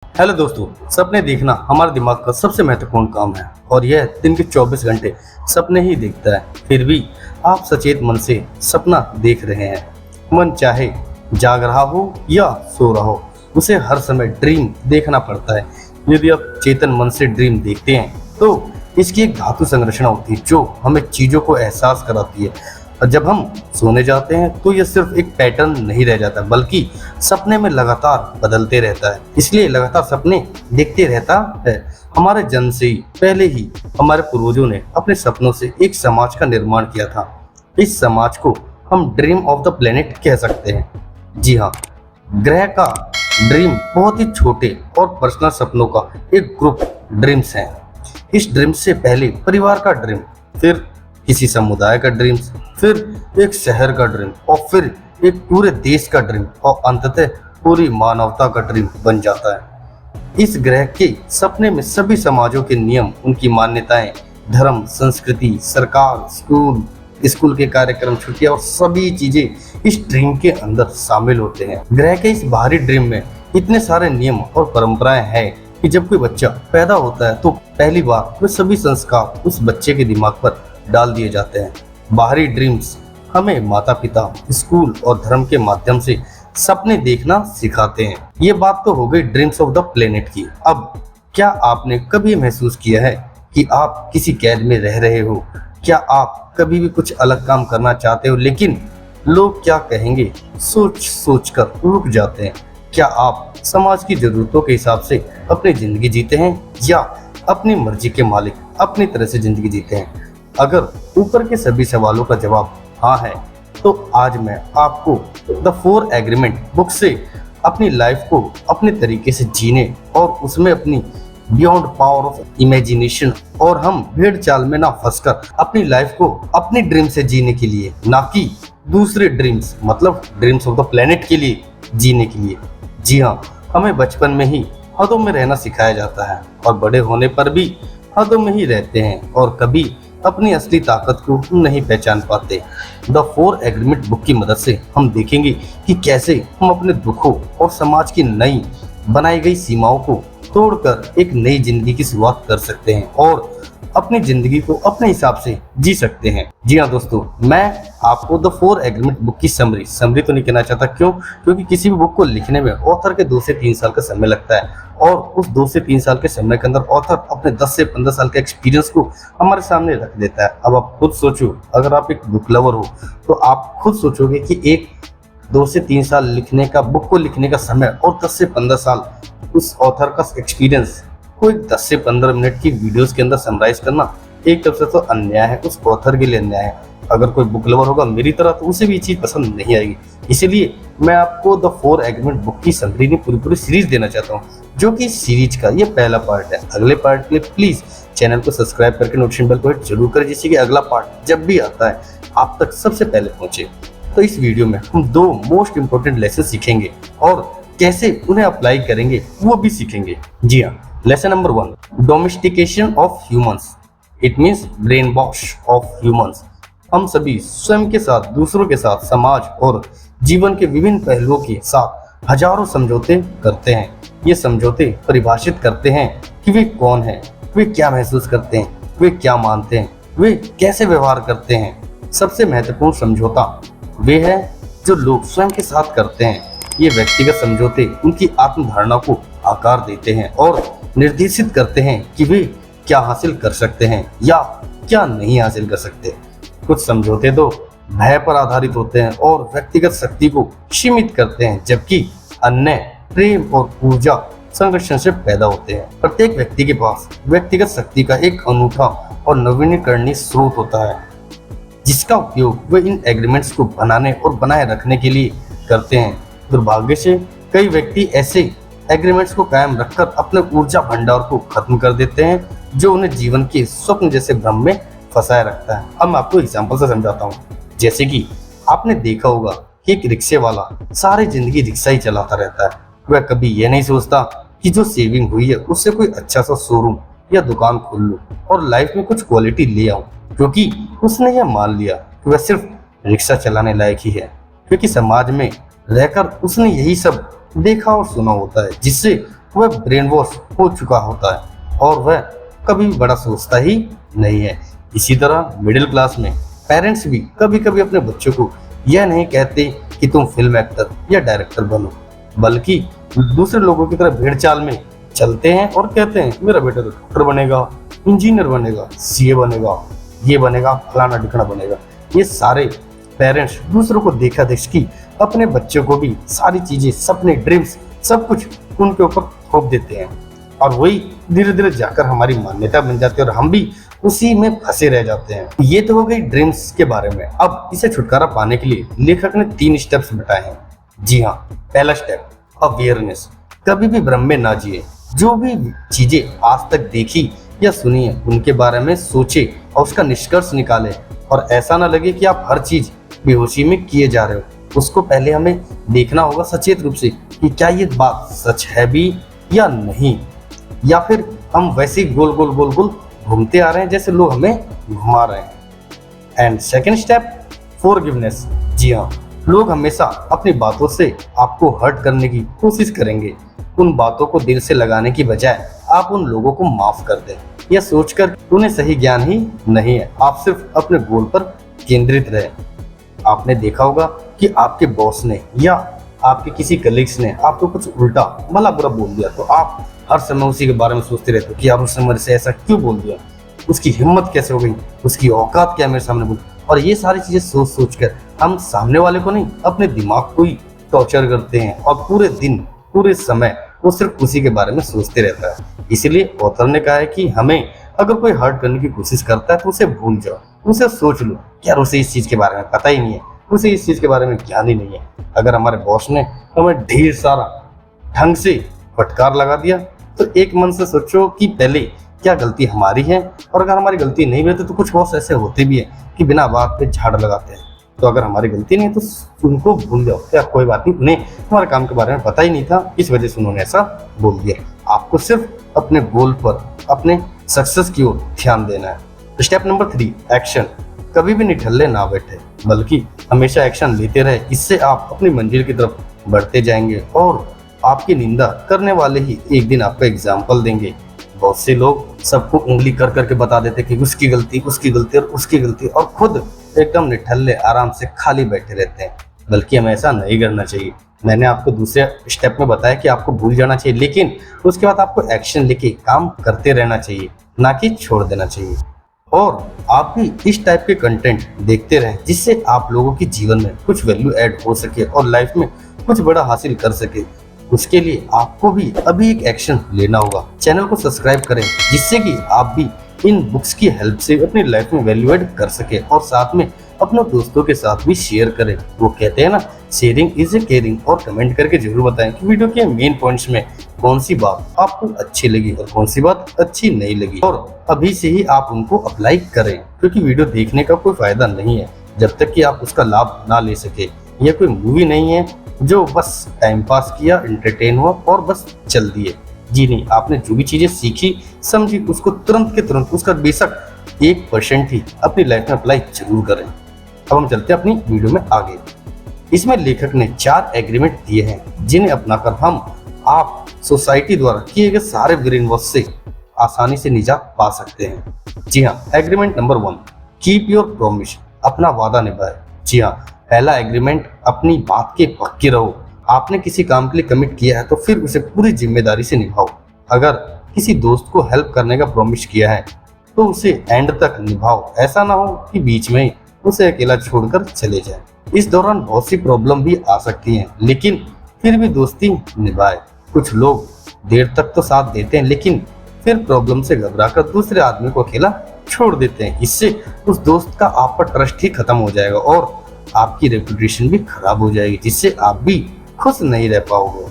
Hello दोस्तों, सपने देखना हमारे दिमाग का सबसे महत्वपूर्ण काम है और यह दिन के 24 घंटे सपने ही देखता है। फिर भी आप सचेत मन से सपना देख रहे हैं। मन चाहे जाग रहा हो या सो रहा हो, उसे हर समय ड्रीम देखना पड़ता है। यदि आप चेतन मन से ड्रीम देखते हैं तो इसकी एक धातु संरचना होती है जो हमें चीजों को एहसास कराती है। और जब हम सोने जाते हैं तो यह सिर्फ एक पैटर्न नहीं रह जाता, बल्कि सपने में लगातार बदलते रहता है। इसलिए लगातार सपने देखते रहता है। हमारे जन्म से ही पहले ही हमारे पूर्वजों ने अपने सपनों से एक समाज का निर्माण किया था। इस समाज को हम ड्रीम ऑफ द प्लेनेट कह सकते हैं। जी हाँ, ग्रह का ड्रीम बहुत ही छोटे और पर्सनल सपनों का एक ग्रुप ड्रीम्स है। इस ड्रीम से पहले परिवार का ड्रीम, फिर किसी समुदाय का ड्रीम्स, फिर एक शहर का ड्रीम और फिर एक पूरे देश का ड्रीम और अंततः पूरी मानवता का ड्रीम बन जाता है। इस ग्रह के सपने में सभी समाजों के नियम, उनकी मान्यताएं, धर्म, संस्कृति, सरकार, स्कूल के कार्यक्रम, छुट्टियां और सभी चीजें इस ड्रीम के अंदर शामिल होते हैं। ग्रह के इस बाहरी ड्रीम में इतने सारे नियम और परंपराएं हैं कि जब कोई बच्चा पैदा होता है तो पहली बार वे सभी संस्कार उस बच्चे के दिमाग पर डाल दिए जाते हैं। बाहरी ड्रीम्स हमें माता पिता, स्कूल और धर्म के माध्यम से सपने देखना सिखाते हैं। ये बात तो हो गई ड्रीम्स ऑफ द प्लेनेट की। अब क्या आपने कभी महसूस किया है कि आप किसी कैद में रह रहे हो? क्या आप कभी भी कुछ अलग काम करना चाहते हो लेकिन लोग क्या कहेंगे सोच सोच कर रुक जाते हैं? क्या आप समाज की जरूरतों के हिसाब से अपनी जिंदगी जीते हैं या अपनी मर्जी के मालिक अपनी तरह से जिंदगी जीते हैं? अगर ऊपर के सभी सवालों का जवाब हाँ है तो आज मैं आपको द 4 एग्रीमेंट बुक से अपनी लाइफ को अपने तरीके से जीने और उसमें अपनी बियॉन्ड पावर ऑफ इमेजिनेशन और हम भेड़ चाल में ना फंसकर अपनी लाइफ को अपनी ड्रीम से जीने के लिए, ना कि दूसरे ड्रीम्स मतलब ड्रीम्स ऑफ द प्लेनेट के लिए जीने के लिए। जी हाँ, हमें बचपन में ही हदों में रहना सिखाया जाता है और बड़े होने पर भी हदों में ही रहते हैं और कभी अपनी असली ताकत को नहीं पहचान पाते। द 4 एग्रीमेंट बुक की मदद से हम देखेंगे कि कैसे हम अपने दुखों और समाज की नई बनाई गई सीमाओं को तोड़कर एक नई जिंदगी की शुरुआत कर सकते हैं और अपनी जिंदगी को अपने हिसाब से जी सकते हैं। जी हाँ दोस्तों, मैं आपको द 4 एग्रीमेंट बुक की समरी तो नहीं कहना चाहता। क्यों? क्योंकि किसी भी बुक को लिखने में ऑथर के 2 से 3 साल का समय लगता है और उस 2 से 3 साल के समय के अंदर ऑथर अपने 10 से 15 साल के एक्सपीरियंस को हमारे सामने रख देता है। अब आप खुद सोचो, अगर आप एक बुक लवर हो तो आप खुद सोचोगे कि एक 2 से 3 साल लिखने का, बुक को लिखने का समय और 10 से 15 साल उस ऑथर का एक्सपीरियंस को 10 से 15 मिनट की वीडियोस के अंदर समराइज करना एक तरफ से तो अन्याय है, उस ऑथर के लिए अन्याय है। अगर कोई बुक लवर होगा मेरी तरह तो उसे भी ये चीज पसंद नहीं आएगी। इसीलिए मैं आपको द 4 एग्रीमेंट बुक की समरी में पूरी सीरीज देना चाहता हूँ, जो कि सीरीज का ये पहला पार्ट है। अगले पार्ट के लिए प्लीज चैनल को सब्सक्राइब करके नोटिफिकेशन बेल को हिट जरूर करें, जिससे कि अगला पार्ट जब भी आता है आप तक सबसे पहले पहुंचे। तो इस वीडियो में हम 2 मोस्ट इंपोर्टेंट लेसन सीखेंगे और कैसे उन्हें अप्लाई करेंगे वो भी सीखेंगे। जी हाँ, lesson number 1, domestication of humans. It means brain wash off humans. हम सभी स्वयं के साथ, दूसरों के साथ, समाज और जीवन के विभिन्न पहलुओं के साथ हजारों समझौते करते हैं। ये समझौते परिभाषित करते हैं कि वे कौन हैं, वे क्या महसूस करते हैं, वे क्या मानते हैं, वे कैसे व्यवहार करते हैं। सबसे महत्वपूर्ण समझौता वे है जो लोग स्वयं के साथ करते हैं। ये व्यक्तिगत समझौते उनकी आत्मधारणा को आकार देते हैं और निर्देशित करते हैं कि वे क्या हासिल कर सकते हैं या क्या नहीं हासिल कर सकते। कुछ समझौते तो भय पर आधारित होते हैं और व्यक्तिगत शक्ति को सीमित करते हैं, जबकि अन्य प्रेम और ऊर्जा संरक्षण से पैदा होते हैं। प्रत्येक व्यक्ति के पास व्यक्तिगत शक्ति का एक अनूठा और नवीनीकरणीय स्रोत होता है, जिसका उपयोग वे इन एग्रीमेंट्स को बनाने और बनाए रखने के लिए करते हैं। दुर्भाग्य से कई व्यक्ति ऐसे एग्रीमेंट्स को कायम रखकर अपने ऊर्जा भंडार को खत्म कर देते हैं, जो उन्हें जीवन के स्वप्न जैसे भ्रम में फंसाए रखता है। अब मैं आपको एग्जांपल से समझाता हूँ। जैसे कि आपने देखा होगा कि एक रिक्शे वाला सारी जिंदगी रिक्शा ही चलाता रहता है। वह कभी यह नहीं सोचता कि जो सेविंग हुई है उससे कोई अच्छा सा शोरूम या दुकान खोल लूं और लाइफ में कुछ क्वालिटी ले आऊं, क्योंकि उसने यह मान लिया कि वह सिर्फ रिक्शा चलाने लायक ही है, क्योंकि समाज में रहकर उसने यही सब देखा और सुना होता है, जिससे वह ब्रेन वॉश हो चुका होता है और वह कभी भी बड़ा सोचता ही नहीं है। इसी तरह मिडिल क्लास में पेरेंट्स भी कभी कभी अपने बच्चों को यह नहीं कहते कि तुम फिल्म एक्टर या डायरेक्टर बनो, बल्कि दूसरे लोगों की तरह भेड़ चाल में चलते हैं और कहते हैं मेरा बेटा तो डॉक्टर बनेगा, इंजीनियर बनेगा, सीए बनेगा, ये बनेगा, फलाना ढिकना बनेगा। ये सारे पेरेंट्स दूसरों को देखा देखी अपने बच्चों को भी सारी चीजें, सपने, ड्रीम्स सब कुछ उनके ऊपर थोप देते हैं और वही धीरे धीरे जाकर हमारी मान्यता बन जाती है और हम भी उसी में फंसे रह जाते हैं। ये तो हो गई ड्रीम्स के बारे में। अब इसे छुटकारा पाने के लिए लेखक ने 3 स्टेप्स बताए हैं। जी हाँ, पहला स्टेप अवेयरनेस। कभी भी भ्रम में ना जिए। जो भी चीजें आज तक देखी या सुनी है उनके बारे में सोचे और उसका निष्कर्ष निकाले और ऐसा ना लगे कि आप हर चीज बेहोशी में किए जा रहे हो। उसको पहले हमें देखना होगा सचेत रूप से कि क्या ये बात सच है भी या नहीं, या फिर हम वैसे ही गोल गोल गोल गोल घूमते आ रहे हैं जैसे लोग हमें घुमा रहे हैं। And second step forgiveness. जी हाँ, लोग हमेशा अपनी बातों से आपको हर्ट करने की कोशिश करेंगे। उन बातों को दिल से लगाने की बजाय आप उन लोगों को माफ कर दें, यह सोचकर उन्हें सही ज्ञान ही नहीं है। आप सिर्फ अपने गोल पर केंद्रित रहे। आपने देखा होगा कि आपके बॉस ने या आपके किसी कलीग्स ने आपको कुछ उल्टा भला बुरा बोल दिया तो आप हर समय उसी के बारे में सोचते रहते हो कि यार उसने मेरे से ऐसा क्यों बोल दिया, उसकी हिम्मत कैसे हो गई, उसकी औकात क्या मेरे सामने बोल। और ये सारी चीजें सोच सोच कर हम सामने वाले को नहीं, अपने दिमाग को ही टॉर्चर करते हैं और पूरे दिन पूरे समय वो सिर्फ उसी के बारे में सोचते रहता है। इसलिए ऑथर ने कहा है कि हमें अगर कोई हर्ट करने की कोशिश करता है तो उसे भूल जाओ, उसे सोच लो यार उसे इस चीज के बारे में पता ही नहीं है, उसे इस चीज के बारे में ज्ञान ही नहीं है। अगर हमारे बॉस ने हमें ढेर सारा ढंग से फटकार लगा दिया तो एक मन से सोचो कि पहले क्या गलती हमारी है, और अगर हमारी गलती नहीं भी होती तो कुछ बॉस ऐसे होते भी हैं कि बिना बात पे झाड़ लगाते हैं। तो अगर हमारी गलती नहीं है तो उनको भूल जाओ, क्या कोई बात नहीं, उन्हें हमारे काम के बारे में पता ही नहीं था, इस वजह से उन्होंने ऐसा बोल दिया। आपको सिर्फ अपने गोल पर, अपने सक्सेस की ओर ध्यान देना है। Step number 3 action. कभी भी निठल्ले ना बैठे बल्कि हमेशा एक्शन लेते रहे। इससे आप अपनी मंजिल की तरफ बढ़ते जाएंगे और आपकी निंदा करने वाले ही एक दिन आपका एग्जाम्पल देंगे। बहुत से लोग सबको उंगली कर करके बता देते कि उसकी गलती, उसकी गलती और उसकी गलती, और खुद एकदम निठल्ले आराम से खाली बैठे रहते हैं। बल्कि हमें ऐसा नहीं करना चाहिए। मैंने आपको दूसरे स्टेप में बताया कि आपको भूल जाना चाहिए, लेकिन उसके बाद आपको एक्शन लेके काम करते रहना चाहिए, ना कि छोड़ देना चाहिए। और आप भी इस टाइप के कंटेंट देखते रहें जिससे आप लोगों के जीवन में कुछ वैल्यू ऐड हो सके और लाइफ में कुछ बड़ा हासिल कर सके। उसके लिए आपको भी अभी एक एक्शन लेना होगा। चैनल को सब्सक्राइब करें जिससे कि आप भी इन बुक्स की हेल्प से अपनी लाइफ में वैल्यू ऐड कर सके और साथ में अपने दोस्तों के साथ भी शेयर करें। वो कहते हैं ना, शेयरिंग इज ए केयरिंग। और कमेंट करके जरूर बताएं कि वीडियो के मेन पॉइंट्स में कौन सी बात आपको अच्छी लगी और कौन सी बात अच्छी नहीं लगी, और अभी से ही आप उनको अप्लाई करें, क्योंकि वीडियो देखने का कोई फायदा नहीं है जब तक कि आप उसका लाभ ना ले सके। यह कोई मूवी नहीं है जो बस टाइम पास किया, एंटरटेन हुआ और बस चल दिए। जी नहीं, आपने जो भी चीजें सीखी समझी उसको तुरंत के तुरंत, उसका बेशक 1% ही अपनी लाइफ में अप्लाई जरूर करें। अब हम चलते हैं अपनी वीडियो में आगे। इसमें लेखक ने 4 एग्रीमेंट दिए हैं जिन्हें अपनाकर आप सोसाइटी द्वारा किए गए सारे ब्रेन वॉश से आसानी से निजात पा सकते हैं। जी हाँ, agreement number 1 keep your promise. अपना वादा निभाए। जी हाँ, पहला एग्रीमेंट अपनी बात के पक्के रहो। आपने किसी काम के लिए कमिट किया है तो फिर उसे पूरी जिम्मेदारी से निभाओ। अगर किसी दोस्त को हेल्प करने का प्रॉमिस किया है तो उसे एंड तक निभाओ। ऐसा ना हो कि बीच में उसे अकेला छोड़कर चले जाए। इस दौरान बहुत सी प्रॉब्लम भी आ सकती हैं, लेकिन फिर भी दोस्ती निभाए। कुछ लोग देर तक तो साथ देते हैं लेकिन फिर प्रॉब्लम से घबराकर दूसरे आदमी को अकेला छोड़ देते हैं। इससे उस दोस्त का आप पर ट्रस्ट ही खत्म हो जाएगा और आपकी रेपुटेशन भी खराब हो जाएगी, जिससे आप भी खुश नहीं रह पाओगे।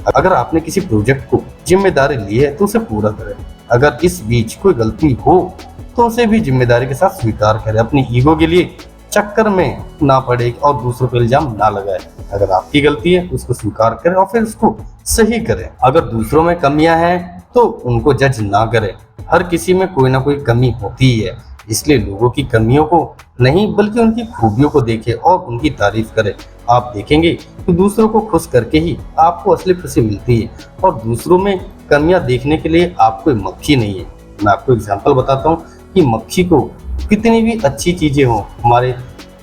अगर आपने किसी प्रोजेक्ट को जिम्मेदारी ली है तो उसे पूरा करें। अगर इस बीच कोई गलती हो तो उसे भी जिम्मेदारी के साथ स्वीकार करें। अपनी ईगो के लिए चक्कर में ना पड़े और दूसरों पर इल्जाम ना लगाए। अगर आपकी गलती है उसको स्वीकार करें और फिर उसको सही करें। अगर दूसरों में कमियां हैं तो उनको जज ना करें। हर किसी में कोई ना कोई कमी होती ही है, इसलिए लोगों की कमियों को नहीं बल्कि उनकी खूबियों को देखें और उनकी तारीफ करें। आप देखेंगे कि दूसरों को खुश करके ही आपको असली खुशी मिलती है और दूसरों में कमियां देखने के लिए आप कोई मक्खी नहीं है। मैं आपको एग्जांपल बताता हूँ कि मक्खी को कितनी भी अच्छी चीजें हो, हमारे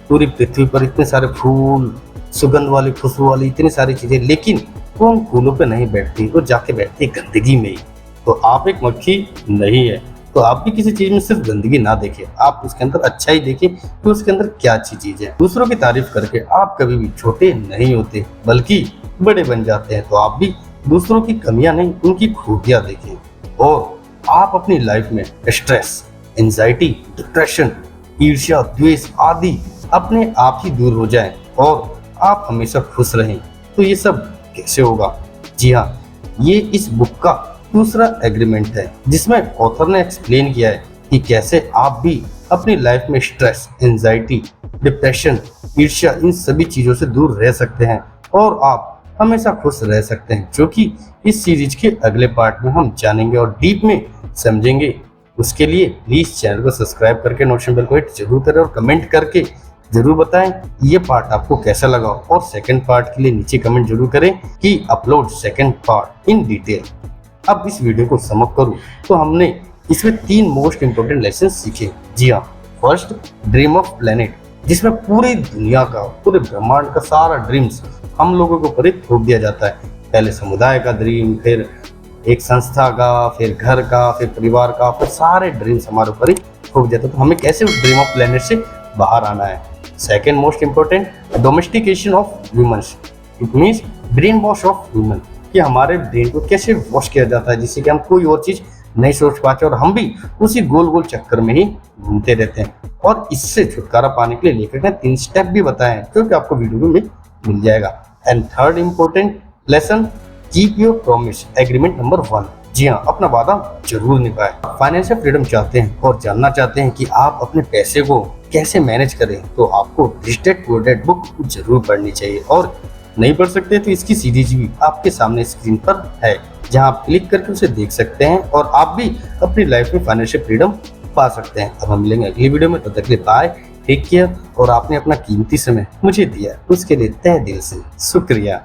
पूरी पृथ्वी पर इतने सारे फूल, सुगंध वाली, खुशबू वाली इतनी सारी चीजें, लेकिन वो उन फूलों पे नहीं बैठती, वो जाके बैठती है गंदगी में ही। तो आप एक मक्खी नहीं है, तो आप भी किसी चीज में सिर्फ गंदगी ना देखें, आप उसके अंदर अच्छा ही देखें कि उसके अंदर क्या अच्छी चीज है। दूसरों की तारीफ करके आप कभी भी छोटे नहीं होते बल्कि बड़े बन जाते हैं। तो आप भी दूसरों की कमियां नहीं, उनकी खूबियां देखें और आप अपनी लाइफ में स्ट्रेस, एंजाइटी, डिप्रेशन, ईर्ष्या, द्वेष आदि अपने आप ही दूर हो जाएं और आप हमेशा खुश रहें। तो ये सब कैसे होगा? जी हाँ, ये इस बुक का दूसरा एग्रीमेंट है जिसमें ऑथर ने एक्सप्लेन किया है कि कैसे आप भी अपनी लाइफ में स्ट्रेस, एंजाइटी, डिप्रेशन, ईर्ष्या इन सभी चीजों से दूर रह सकते हैं और आप हमेशा खुश रह सकते हैं, जो कि इस सीरीज के अगले पार्ट में हम जानेंगे और डीप में समझेंगे। उसके लिए प्लीज चैनल को सब्सक्राइब करके नोटिफिकेशन बेल को हिट जरूर करें और कमेंट करके जरूर बताएं ये पार्ट आपको कैसा लगा और सेकंड पार्ट के लिए नीचे कमेंट जरूर करें कि upload second part in detail. अब इस वीडियो को सम अप करूं तो हमने इसमें 3 मोस्ट इंपोर्टेंट लेसन सीखे। जी हाँ, फर्स्ट ड्रीम ऑफ प्लेनेट, जिसमें पूरी दुनिया का, पूरे ब्रह्मांड का सारा ड्रीम्स हम लोगों के ऊपर ही थोप दिया जाता है। पहले समुदाय का ड्रीम, फिर एक संस्था का, फिर घर का, फिर परिवार का, फिर सारे ड्रीम्स हमारे ऊपर ही थोप दिया जाता है। तो हमें कैसे उस ड्रीम ऑफ प्लेनेट से बाहर आना है। Second most important, domestication of humans, it means brain wash off human, कि हमारे ब्रेन को कैसे वॉश किया जाता है जिससे कि हम कोई और चीज नहीं सोच पाते और हम भी उसी गोल गोल चक्कर में ही घूमते रहते हैं। और इससे छुटकारा पाने के लिए लेखक ने 3 स्टेप भी बताए हैं जो कि आपको वीडियो में मिल जाएगा। And third important lesson, keep your promise, agreement number 1। जी हाँ, अपना वादा जरूर निभाएं। फाइनेंशियल फ्रीडम चाहते हैं और जानना चाहते हैं कि आप अपने पैसे को कैसे मैनेज करें, तो आपको rich dad poor dad book जरूर पढ़नी चाहिए। और नहीं पढ़ सकते तो इसकी सीरीज भी आपके सामने स्क्रीन पर है, जहां आप क्लिक करके उसे देख सकते हैं और आप भी अपनी लाइफ में फाइनेंशियल फ्रीडम पा सकते हैं। अब हम मिलेंगे अगली वीडियो में, तब तक के लिए बाय, टेक केयर। और आपने अपना कीमती समय मुझे दिया, उसके लिए तहे दिल से शुक्रिया।